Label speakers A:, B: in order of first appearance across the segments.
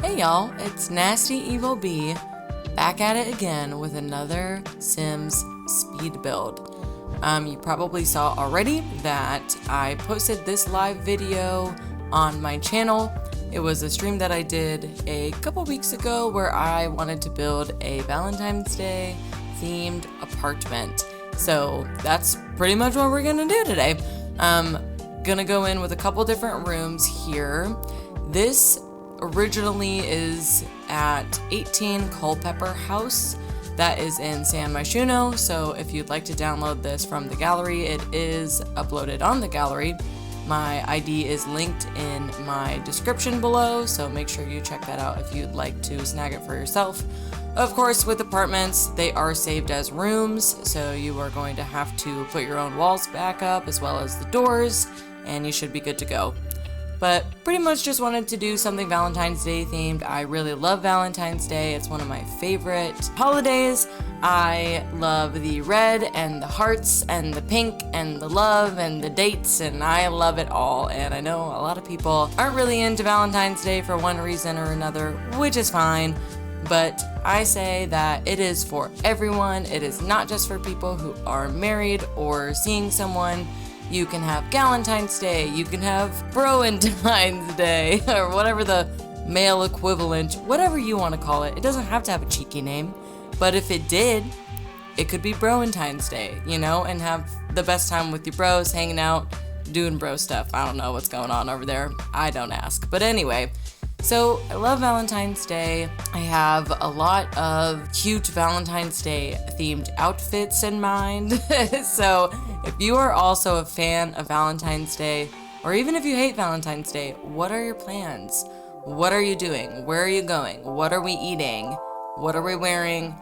A: Hey y'all, it's NastyEvilB back at it again with another Sims speed build. You probably saw already that I posted this live video on my channel. It was a stream that I did a couple weeks ago where I wanted to build a Valentine's Day themed apartment. So that's pretty much what we're gonna do today. Gonna go in with a couple different rooms here. This originally is at 18 Culpeper House. That is in San Myshuno, so if you'd like to download this from the gallery, it is uploaded on the gallery. My ID is linked in my description below, so make sure you check that out if you'd like to snag it for yourself. Of course, with apartments, they are saved as rooms, so you are going to have to put your own walls back up as well as the doors, and you should be good to go. But pretty much just wanted to do something Valentine's Day themed. I really love Valentine's Day. It's one of my favorite holidays. I love the red and the hearts and the pink and the love and the dates, and I love it all. And I know a lot of people aren't really into Valentine's Day for one reason or another, which is fine. But I say that it is for everyone. It is not just for people who are married or seeing someone. You can have Galentine's Day, you can have Broentine's Day, or whatever the male equivalent, whatever you want to call it. It doesn't have to have a cheeky name, but if it did, it could be Broentine's Day, you know, and have the best time with your bros, hanging out, doing bro stuff. I don't know what's going on over there. I don't ask. But anyway, so I love Valentine's Day. I have a lot of cute Valentine's Day themed outfits in mind. So if you are also a fan of Valentine's Day, or even if you hate Valentine's Day, what are your plans? What are you doing? Where are you going? What are we eating? What are we wearing?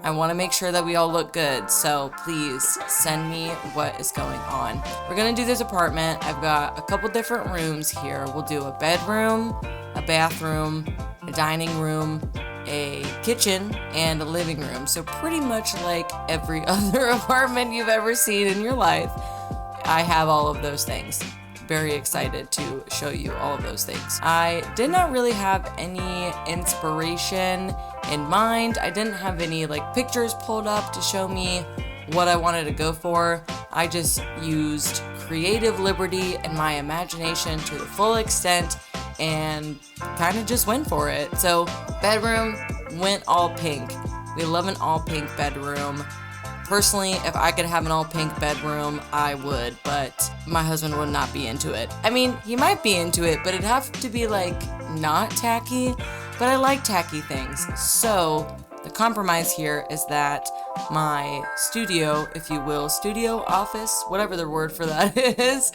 A: I want to make sure that we all look good, so please send me what is going on. We're gonna do this apartment. I've got a couple different rooms here. We'll do a bedroom, a bathroom, a dining room, a kitchen, and a living room. So pretty much like every other apartment you've ever seen in your life, I have all of those things. Very excited to show you all of those things. I did not really have any inspiration in mind. I didn't have any like pictures pulled up to show me what I wanted to go for. I just used creative liberty and my imagination to the full extent and kind of just went for it. So bedroom went all pink. We love an all pink bedroom. Personally, if I could have an all pink bedroom, I would, but my husband would not be into it. I mean, he might be into it, but it'd have to be like not tacky, but I like tacky things. So the compromise here is that my studio, if you will, studio office, whatever the word for that is,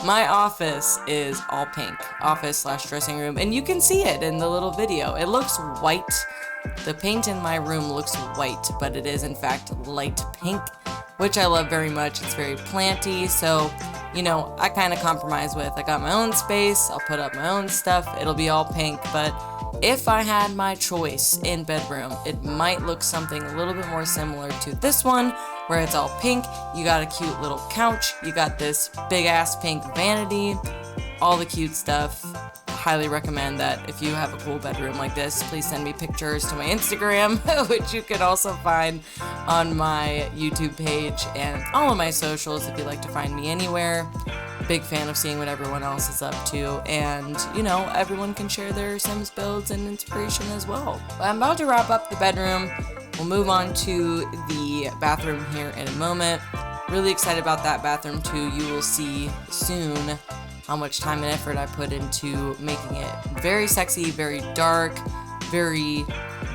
A: my office is all pink, office/dressing room, and you can see it in the little video. It looks white. The paint in my room looks white, but it is in fact light pink, which I love very much. It's very planty, so, you know, I kind of compromise with, I got my own space, I'll put up my own stuff, it'll be all pink, but if I had my choice in bedroom, it might look something a little bit more similar to this one, where it's all pink, you got a cute little couch, you got this big ass pink vanity, all the cute stuff. Highly recommend that if you have a cool bedroom like this, please send me pictures to my Instagram, which you can also find on my YouTube page and all of my socials if you'd like to find me anywhere. Big fan of seeing what everyone else is up to, and you know, everyone can share their Sims builds and inspiration as well. But I'm about to wrap up the bedroom. We'll move on to the bathroom here in a moment. Really excited about that bathroom too. You will see soon how much time and effort I put into making it very sexy, very dark, very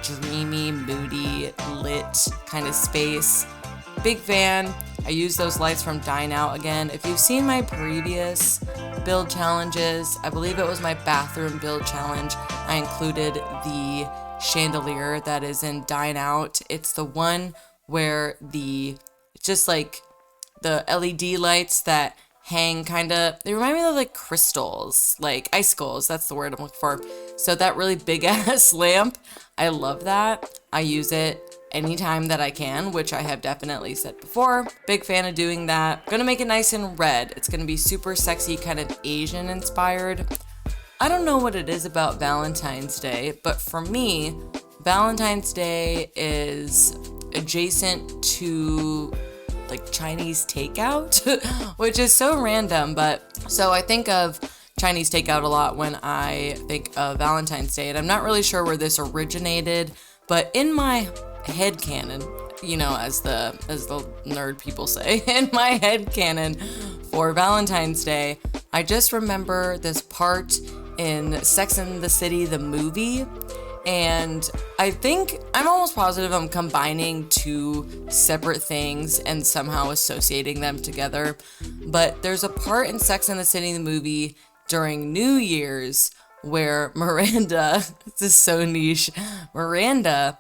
A: dreamy, moody, lit kind of space. Big fan. I use those lights from Dine Out again. If you've seen my previous build challenges, I believe it was my bathroom build challenge, I included the chandelier that is in Dine Out. It's the one where it's just like the LED lights that hang they remind me of like crystals, like icicles, that's the word I'm looking for. So that really big ass lamp, I love that. I use it anytime that I can, which I have definitely said before. Big fan of doing that. Gonna make it nice and red. It's gonna be super sexy, kind of Asian inspired. I don't know what it is about Valentine's Day, but for me, Valentine's Day is adjacent to like Chinese takeout, which is so random, but so I think of Chinese takeout a lot when I think of Valentine's Day, and I'm not really sure where this originated, but in my head canon, you know, as the nerd people say, in my head canon for Valentine's Day, I just remember this part in Sex and the City, the movie, and I'm almost positive I'm combining two separate things and somehow associating them together, but there's a part in Sex and the City, the movie, during New Year's where Miranda, this is so niche, Miranda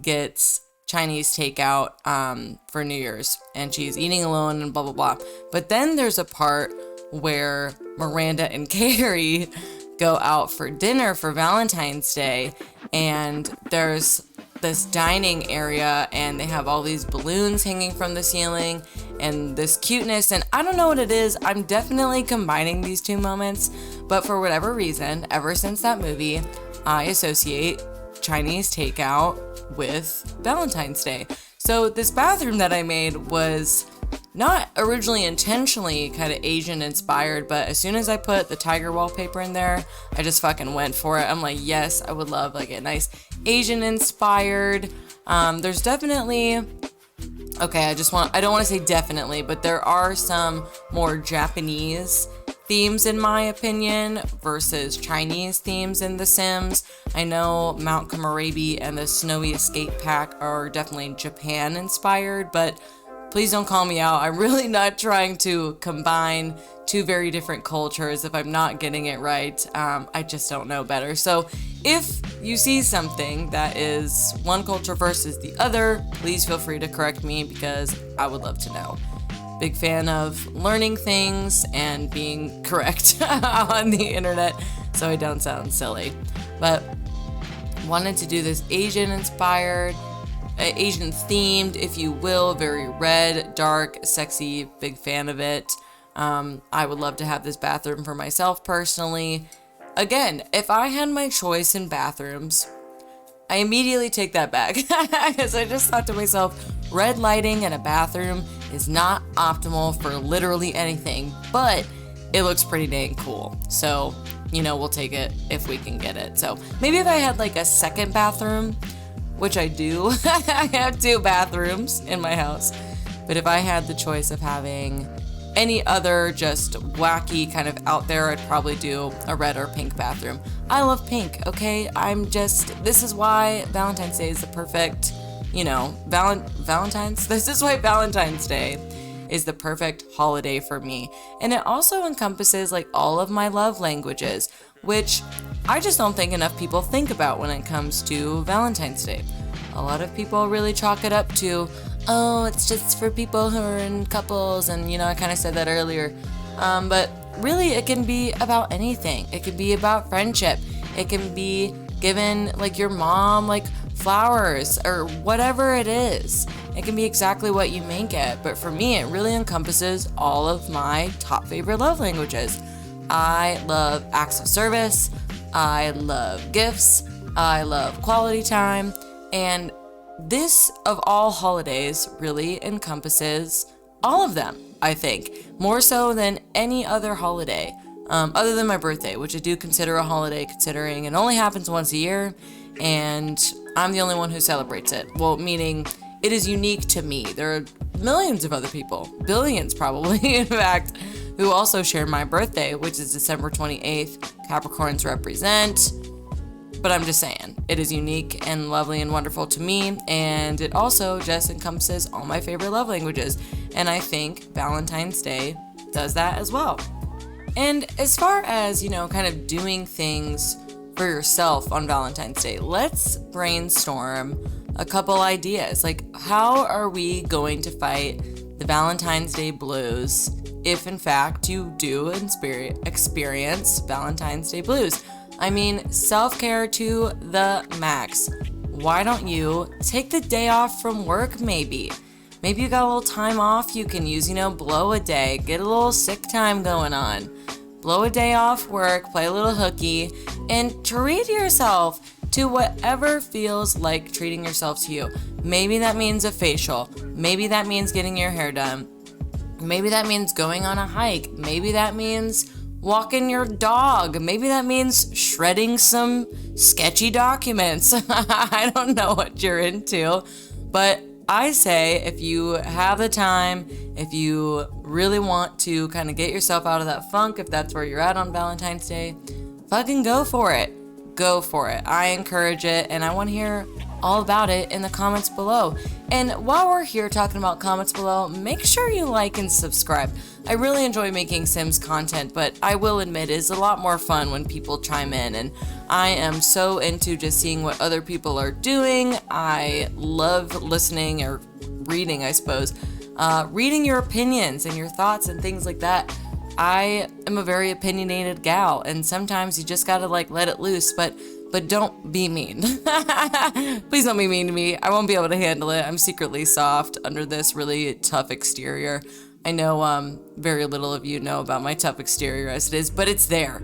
A: gets Chinese takeout for New Year's, and she's eating alone and blah, blah, blah. But then there's a part where Miranda and Carrie go out for dinner for Valentine's Day, and there's this dining area, and they have all these balloons hanging from the ceiling, and this cuteness, and I don't know what it is. I'm definitely combining these two moments, but for whatever reason, ever since that movie, I associate Chinese takeout with Valentine's Day. So this bathroom that I made was not originally intentionally kind of Asian inspired, but as soon as I put the tiger wallpaper in there, I just fucking went for it. I'm like, yes, I would love like a nice Asian inspired. There's definitely, okay, I don't want to say definitely, but there are some more Japanese themes in my opinion versus Chinese themes in The Sims. I know Mount Komorebi and the Snowy Escape Pack are definitely Japan inspired, but please don't call me out. I'm really not trying to combine two very different cultures if I'm not getting it right. I just don't know better. So if you see something that is one culture versus the other, please feel free to correct me because I would love to know. Big fan of learning things and being correct on the internet so I don't sound silly. But wanted to do this Asian inspired, Asian themed, if you will, very red, dark, sexy, big fan of it. I would love to have this bathroom for myself personally. Again, if I had my choice in bathrooms, I immediately take that back because I just thought to myself, red lighting in a bathroom is not optimal for literally anything, but it looks pretty dang cool. So, you know, we'll take it if we can get it. So maybe if I had like a second bathroom, which I do, I have 2 bathrooms in my house, but if I had the choice of having any other just wacky kind of out there, I'd probably do a red or pink bathroom. I love pink, okay? This is why Valentine's Day is the perfect, you know, this is why Valentine's Day is the perfect holiday for me. And it also encompasses like all of my love languages, which I just don't think enough people think about when it comes to Valentine's Day. A lot of people really chalk it up to, oh, it's just for people who are in couples, and you know, I kind of said that earlier. But really, it can be about anything. It can be about friendship. It can be giving like your mom like flowers or whatever it is. It can be exactly what you make it. But for me, it really encompasses all of my top favorite love languages. I love acts of service. I love gifts. I love quality time. And this, of all holidays, really encompasses all of them, I think. More so than any other holiday, other than my birthday, which I do consider a holiday, considering it only happens once a year, and I'm the only one who celebrates it. Well, meaning it is unique to me. There are millions of other people, billions probably, in fact, who also share my birthday, which is December 28th. Capricorns represent. But I'm just saying, it is unique and lovely and wonderful to me, and it also just encompasses all my favorite love languages, and I think Valentine's Day does that as well. And as far as, you know, kind of doing things for yourself on Valentine's Day, let's brainstorm a couple ideas. Like, how are we going to fight the Valentine's Day blues if, in fact, you do experience Valentine's Day blues? I mean, self-care to the max. Why don't you take the day off from work maybe? Maybe you got a little time off you can use, you know, blow a day, get a little sick time going on. blow a day off work, play a little hooky, and treat yourself to whatever feels like treating yourself to you. Maybe that means a facial. Maybe that means getting your hair done. Maybe that means going on a hike. Maybe that means walking your dog. Maybe that means shredding some sketchy documents. I don't know what you're into, but I say if you have the time, if you really want to kind of get yourself out of that funk, if that's where you're at on Valentine's Day, fucking go for it. Go for it. I encourage it, and I want to hear all about it in the comments below. And while we're here talking about comments below, make sure you like and subscribe. I really enjoy making Sims content, but I will admit it's a lot more fun when people chime in, and I am so into just seeing what other people are doing. I love listening or reading, I suppose, reading your opinions and your thoughts and things like that. I am a very opinionated gal, and sometimes you just gotta like let it loose, but don't be mean. Please don't be mean to me. I won't be able to handle it. I'm secretly soft under this really tough exterior. I know very little of you know about my tough exterior as it is, but it's there.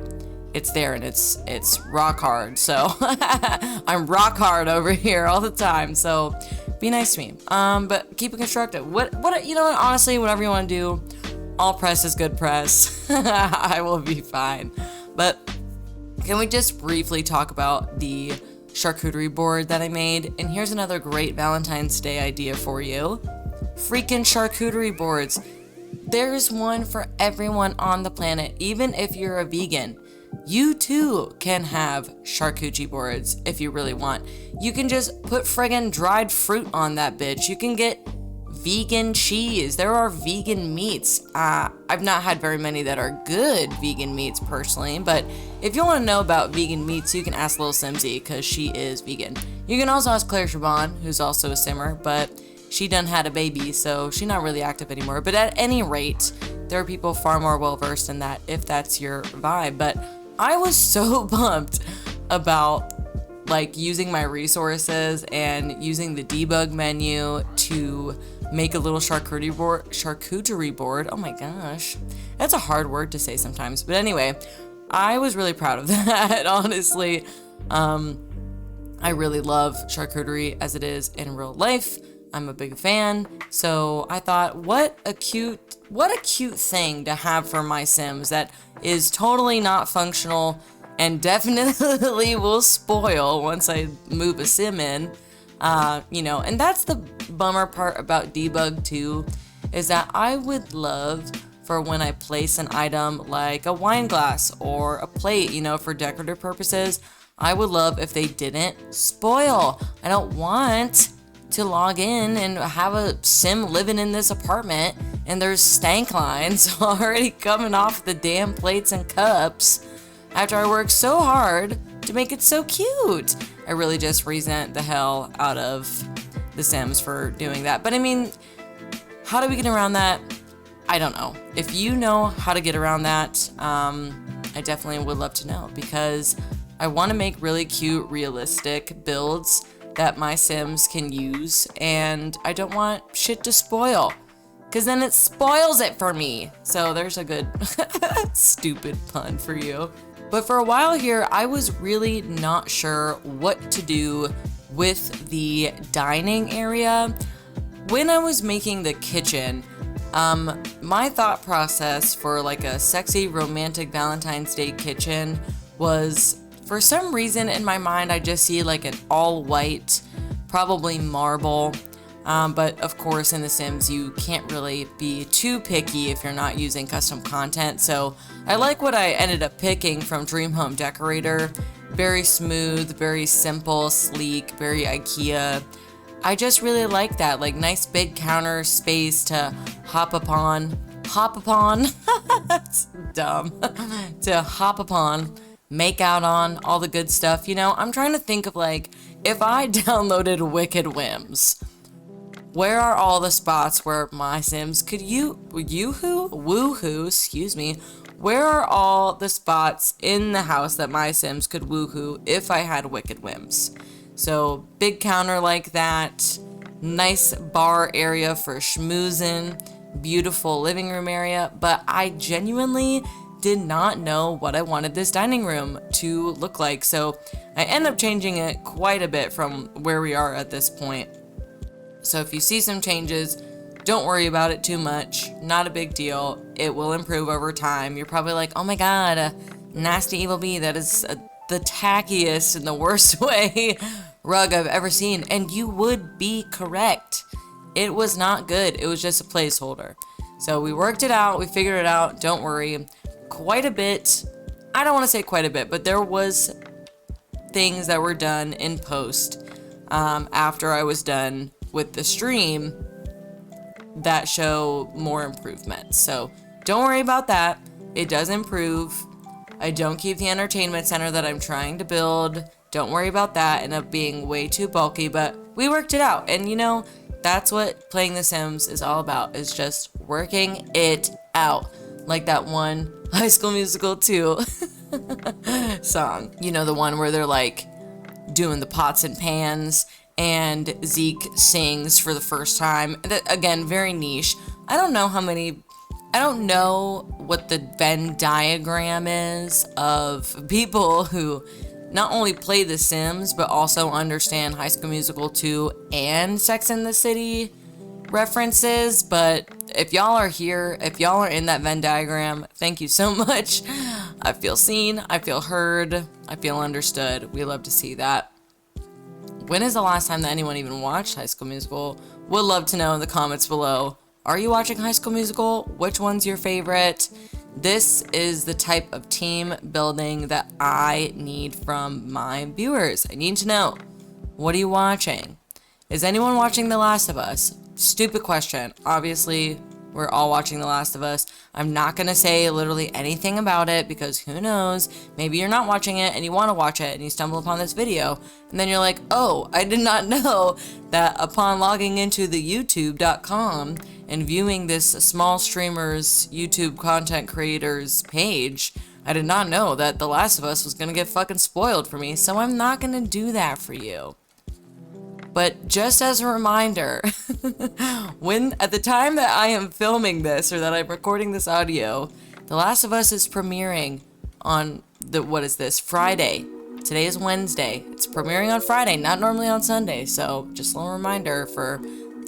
A: It's there, and it's rock hard. So I'm rock hard over here all the time. So be nice to me. But keep it constructive. What you know what, honestly, whatever you want to do, all press is good press. I will be fine. But can we just briefly talk about the charcuterie board that I made? And here's another great Valentine's Day idea for you. Freaking charcuterie boards. There's one for everyone on the planet. Even if you're a vegan, you too can have charcuterie boards if you really want. You can just put friggin' dried fruit on that bitch. You can get vegan cheese. There are vegan meats. I've not had very many that are good vegan meats personally, but if you want to know about vegan meats, you can ask Lil Simsy because she is vegan. You can also ask Claire Chabon, who's also a simmer, but she done had a baby, so she's not really active anymore. But at any rate, there are people far more well-versed in that if that's your vibe. But I was so pumped about like using my resources and using the debug menu to make a little charcuterie board. Oh my gosh, that's a hard word to say sometimes. But anyway, I was really proud of that, honestly. I really love charcuterie as it is in real life. I'm a big fan. So I thought, what a cute thing to have for my Sims that is totally not functional and definitely will spoil once I move a Sim in. You know, and that's the bummer part about debug too, is that I would love for when I place an item like a wine glass or a plate, you know, for decorative purposes, I would love if they didn't spoil. I don't want to log in and have a Sim living in this apartment and there's stank lines already coming off the damn plates and cups after I worked so hard to make it so cute. I really just resent the hell out of The Sims for doing that. But I mean, how do we get around that? I don't know. If you know how to get around that, I definitely would love to know, because I want to make really cute, realistic builds that my Sims can use, and I don't want shit to spoil, because then it spoils it for me. So there's a good stupid pun for you. But for a while here, I was really not sure what to do with the dining area. When I was making the kitchen, my thought process for like a sexy romantic Valentine's Day kitchen was, for some reason in my mind, I just see like an all white, probably marble. But of course in The Sims you can't really be too picky if you're not using custom content. So I like what I ended up picking from Dream Home Decorator. Very smooth, very simple, sleek, very IKEA. I just really like that, like nice big counter space to hop upon, it's dumb, to hop upon, make out on, all the good stuff. You know, I'm trying to think of like, if I downloaded Wicked Whims, where are all the spots where my Sims could woohoo, excuse me, where are all the spots in the house that my Sims could woohoo if I had Wicked Whims? So big counter like that, nice bar area for schmoozing, beautiful living room area, but I genuinely did not know what I wanted this dining room to look like. So I end up changing it quite a bit from where we are at this point. So if you see some changes, don't worry about it too much. Not a big deal. It will improve over time. You're probably like, oh my god, NastyEvilB, that is the tackiest and the worst way rug I've ever seen. And you would be correct. It was not good. It was just a placeholder. So we worked it out. We figured it out. Don't worry. Quite a bit. I don't want to say quite a bit, but there was things that were done in post after I was done with the stream that show more improvement. So don't worry about that. It does improve. I don't keep the entertainment center that I'm trying to build. Don't worry about that. End up being way too bulky, but we worked it out. And you know, that's what playing The Sims is all about, is just working it out. Like that one High School Musical 2 song. You know, the one where they're like doing the pots and pans and Zeke sings for the first time. That, again, very niche. I don't know what the Venn diagram is of people who not only play The Sims, but also understand High School Musical 2 and Sex and the City references. But if y'all are here, if y'all are in that Venn diagram, thank you so much. I feel seen, I feel heard, I feel understood. We love to see that. When is the last time that anyone even watched High School Musical? Would love to know in the comments below. Are you watching High School Musical? Which one's your favorite? This is the type of team building that I need from my viewers. I need to know, what are you watching? Is anyone watching The Last of Us? Stupid question. Obviously, we're all watching The Last of Us. I'm not going to say literally anything about it because who knows? Maybe you're not watching it and you want to watch it and you stumble upon this video and then you're like, oh, I did not know that upon logging into the youtube.com and viewing this small streamer's YouTube content creator's page, I did not know that The Last of Us was going to get fucking spoiled for me, so I'm not going to do that for you. But just as a reminder, at the time that I am filming this, or that I'm recording this audio, The Last of Us is premiering on Friday. Today is Wednesday. It's premiering on Friday, not normally on Sunday. So just a little reminder for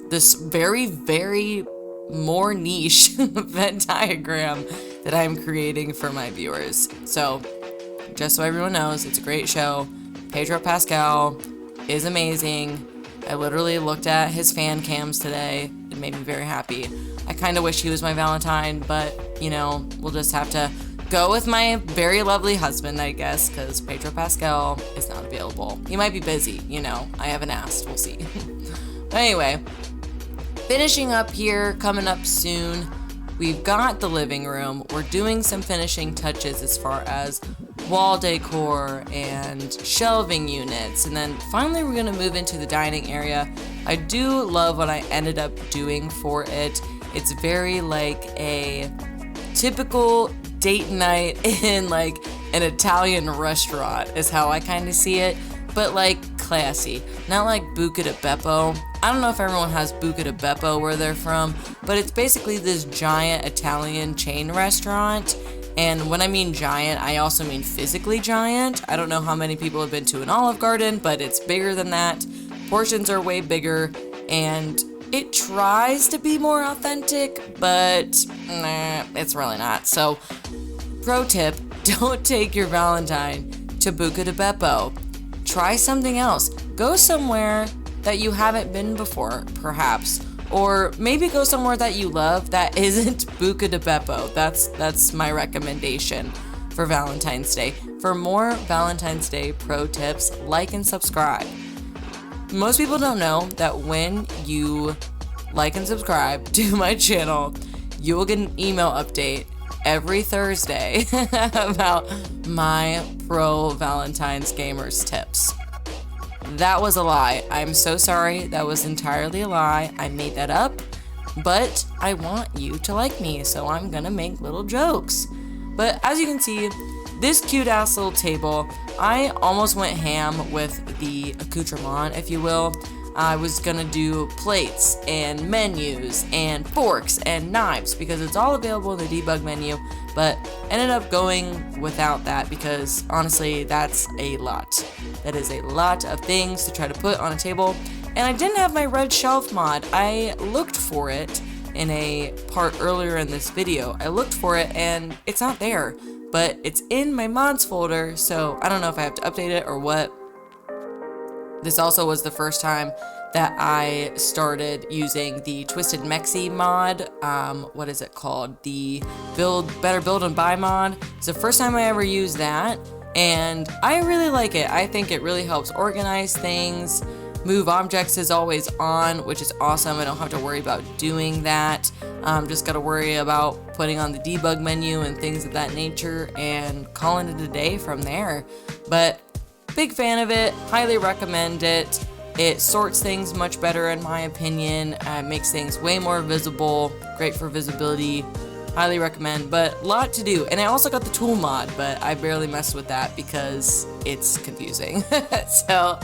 A: this very, very more niche Venn diagram that I'm creating for my viewers. So just so everyone knows, it's a great show. Pedro Pascal is amazing. I literally looked at his fan cams today. It made me very happy. I kind of wish he was my Valentine, but, you know, we'll just have to go with my very lovely husband, I guess, because Pedro Pascal is not available. He might be busy, you know. I haven't asked. We'll see. Anyway, finishing up here, coming up soon. We've got the living room. We're doing some finishing touches as far as wall decor and shelving units, and then finally we're gonna move into the dining area. I do love what I ended up doing for it. It's very like a typical date night in like an Italian restaurant is how I kind of see it, but like classy, not like Buca di Beppo. I don't know if everyone has Buca di Beppo where they're from, but it's basically this giant Italian chain restaurant. And when I mean giant, I also mean physically giant. I don't know how many people have been to an Olive Garden, but it's bigger than that. Portions are way bigger, and it tries to be more authentic, but nah, it's really not. So, pro tip, don't take your Valentine to Buca di Beppo. Try something else. Go somewhere that you haven't been before, perhaps. Or maybe go somewhere that you love that isn't Buca di Beppo. That's my recommendation for Valentine's Day. For more Valentine's Day pro tips, like and subscribe. Most people don't know that when you like and subscribe to my channel, you will get an email update every Thursday about my pro Valentine's gamers tips. That was a lie. I'm so sorry. That was entirely a lie. I made that up, but I want you to like me, so I'm gonna make little jokes. But as you can see, this cute ass little table, I almost went ham with the accoutrement, if you will. I was gonna do plates and menus and forks and knives because it's all available in the debug menu, but ended up going without that because honestly, that's a lot. That is a lot of things to try to put on a table. And I didn't have my red shelf mod. I looked for it in a part earlier in this video. I looked for it and it's not there, but it's in my mods folder, so I don't know if I have to update it or what. This also was the first time that I started using the Twisted Mexi mod. What is it called? The Better Build and Buy mod. It's the first time I ever used that, and I really like it. I think it really helps organize things. Move objects is always on, which is awesome. I don't have to worry about doing that. Just gotta worry about putting on the debug menu and things of that nature and calling it a day from there. But big fan of it, highly recommend it. It sorts things much better in my opinion, makes things way more visible, great for visibility, highly recommend, but a lot to do. And I also got the tool mod, but I barely messed with that because it's confusing. So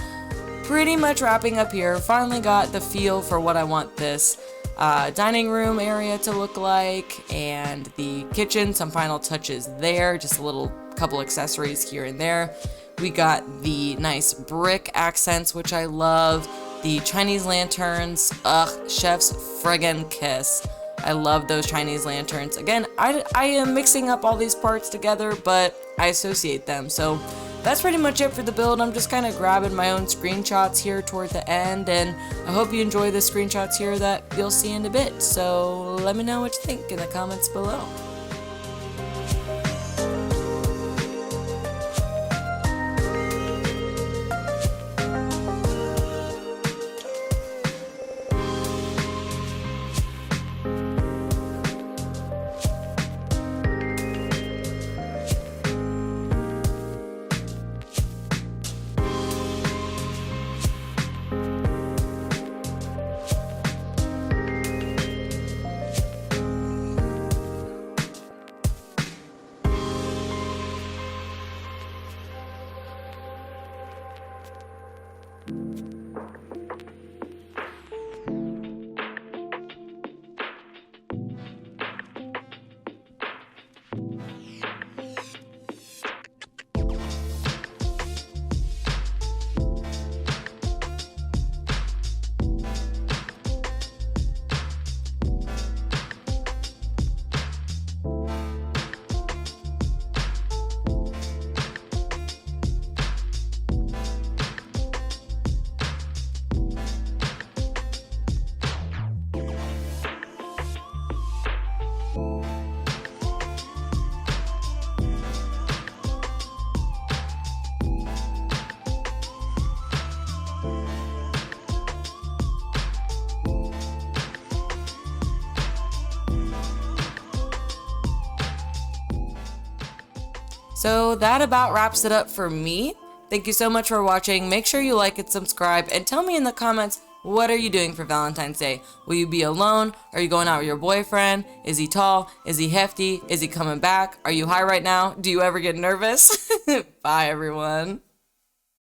A: pretty much wrapping up here, finally got the feel for what I want this dining room area to look like, and the kitchen, some final touches there, just a little couple accessories here and there. We got the nice brick accents, which I love. The Chinese lanterns, ugh, chef's friggin' kiss. I love those Chinese lanterns. Again, I am mixing up all these parts together, but I associate them. So that's pretty much it for the build. I'm just kind of grabbing my own screenshots here toward the end, and I hope you enjoy the screenshots here that you'll see in a bit. So let me know what you think in the comments below. So that about wraps it up for me. Thank you so much for watching. Make sure you like and subscribe, and tell me in the comments, what are you doing for Valentine's Day? Will you be alone? Are you going out with your boyfriend? Is he tall? Is he hefty? Is he coming back? Are you high right now? Do you ever get nervous? Bye everyone.